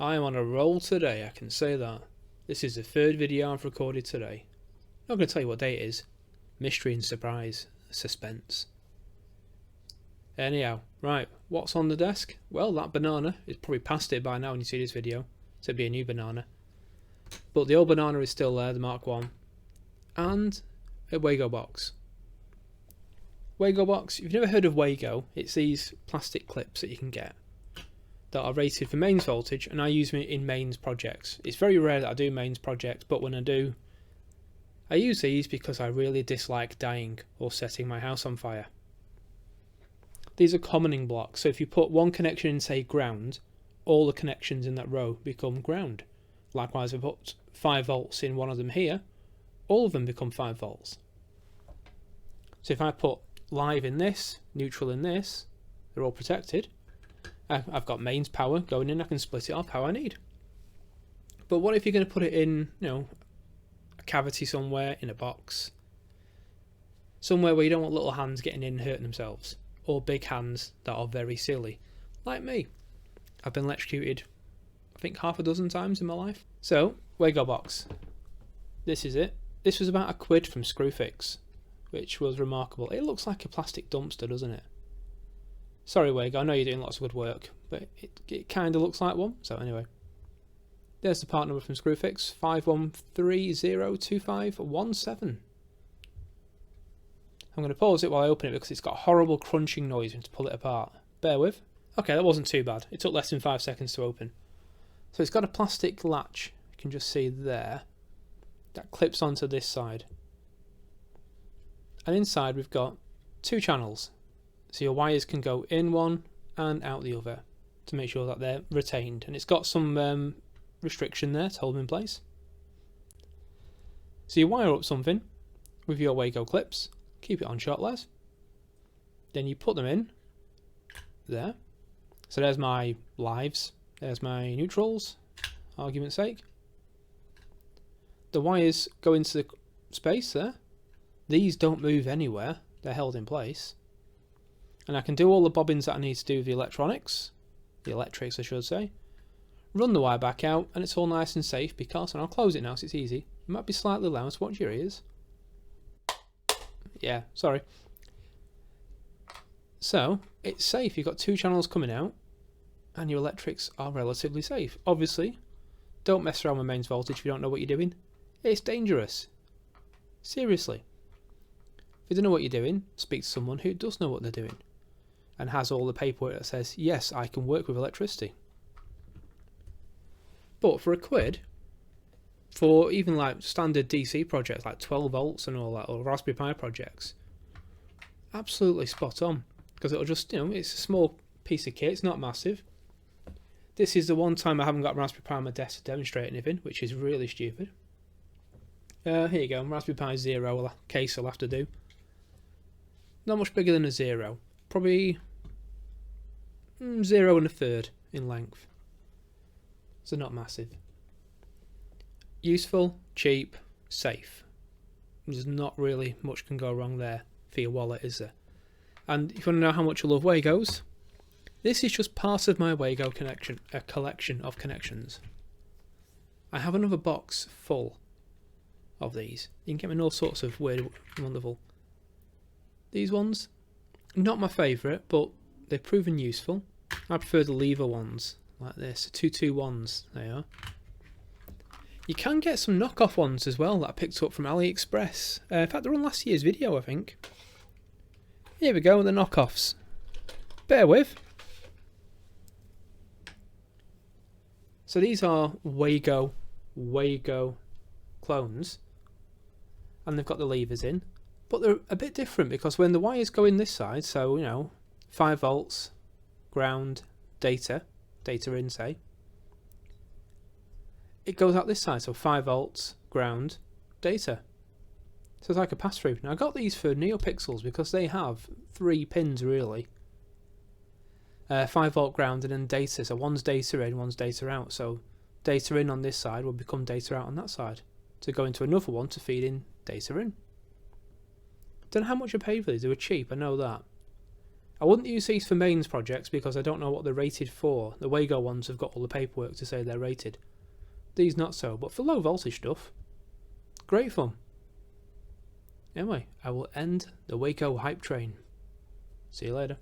I'm on a roll today, I can say that. This is the third video I've recorded today. I'm not going to tell you what day it is. Mystery and surprise. Suspense. Anyhow, right, what's on the desk? Well, that banana is probably past it by now when you see this video. So it'd be a new banana. But the old banana is still there, the Mark 1. And a Wagobox. Wagobox, if you've never heard of Wago, it's these plastic clips that you can get that are rated for mains voltage, and I use them in mains projects. It's very rare that I do mains projects, but when I do, I use these because I really dislike dying or setting my house on fire. These are commoning blocks, so if you put one connection in, say, ground, all the connections in that row become ground. Likewise, if I put 5 volts in one of them here, all of them become 5 volts. So if I put live in this, neutral in this, they're all protected. I've got mains power going in, I can split it off how I need. But what if you're going to put it in, a cavity somewhere, in a box? Somewhere where you don't want little hands getting in and hurting themselves. Or big hands that are very silly. Like me. I've been electrocuted, I think, half a dozen times in my life. So, Wagobox. This is it. This was about £1 from Screwfix, which was remarkable. It looks like a plastic dumpster, doesn't it? Sorry, Wago, I know you're doing lots of good work, but it kind of looks like one. So anyway, there's the part number from Screwfix, 51302517. I'm going to pause it while I open it because it's got a horrible crunching noise when to pull it apart. Bear with. Okay, that wasn't too bad. It took less than 5 seconds to open. So it's got a plastic latch, you can just see there, that clips onto this side. And inside we've got 2 channels. So your wires can go in one and out the other to make sure that they're retained. And it's got some restriction there to hold them in place. So you wire up something with your Wago clips, keep it on shot les. Then you put them in there. So there's my lives, there's my neutrals, argument's sake. The wires go into the space there. These don't move anywhere, they're held in place. And I can do all the bobbins that I need to do with the electronics, the electrics I should say, run the wire back out, and it's all nice and safe because, and I'll close it now so it's easy, it might be slightly loud, so watch your ears. Yeah, sorry. So, it's safe, you've got 2 channels coming out, and your electrics are relatively safe. Obviously, don't mess around with mains voltage if you don't know what you're doing. It's dangerous. Seriously. If you don't know what you're doing, speak to someone who does know what they're doing and has all the paperwork that says, yes, I can work with electricity. But for £1, for even like standard DC projects like 12 volts and all that, or Raspberry Pi projects, absolutely spot on, because it'll just, it's a small piece of kit, it's not massive. This is the one time I haven't got Raspberry Pi on my desk to demonstrate anything, which is really stupid. Here you go, Raspberry Pi Zero case I'll have to do. Not much bigger than a Zero, probably 0 1/3 in length, so not massive. Useful, cheap, safe. There's not really much can go wrong there for your wallet, is there? And if you want to know how much I love Wagos, this is just part of my Wago collection of connections. I have another box full of these. You can get them in all sorts of weird, wonderful. These ones, not my favourite, but they've proven useful. I prefer the lever ones, like this, 221s, they are. You can get some knockoff ones as well that I picked up from AliExpress. In fact, they're on last year's video, I think. Here we go, the knockoffs. Bear with. So these are Wago clones, and they've got the levers in. But they're a bit different because when the wires go in this side, so 5 volts, ground, data in say, it goes out this side, so 5 volts, ground, data. So it's like a pass through. Now I got these for NeoPixels because they have 3 pins really. 5 volt ground and then data, so one's data in, one's data out. So data in on this side will become data out on that side to go into another one to feed in data in. Don't know how much I paid for these, they were cheap, I know that. I wouldn't use these for mains projects because I don't know what they're rated for. The Wago ones have got all the paperwork to say they're rated. These not so, but for low voltage stuff, great fun. Anyway, I will end the Wago hype train. See you later.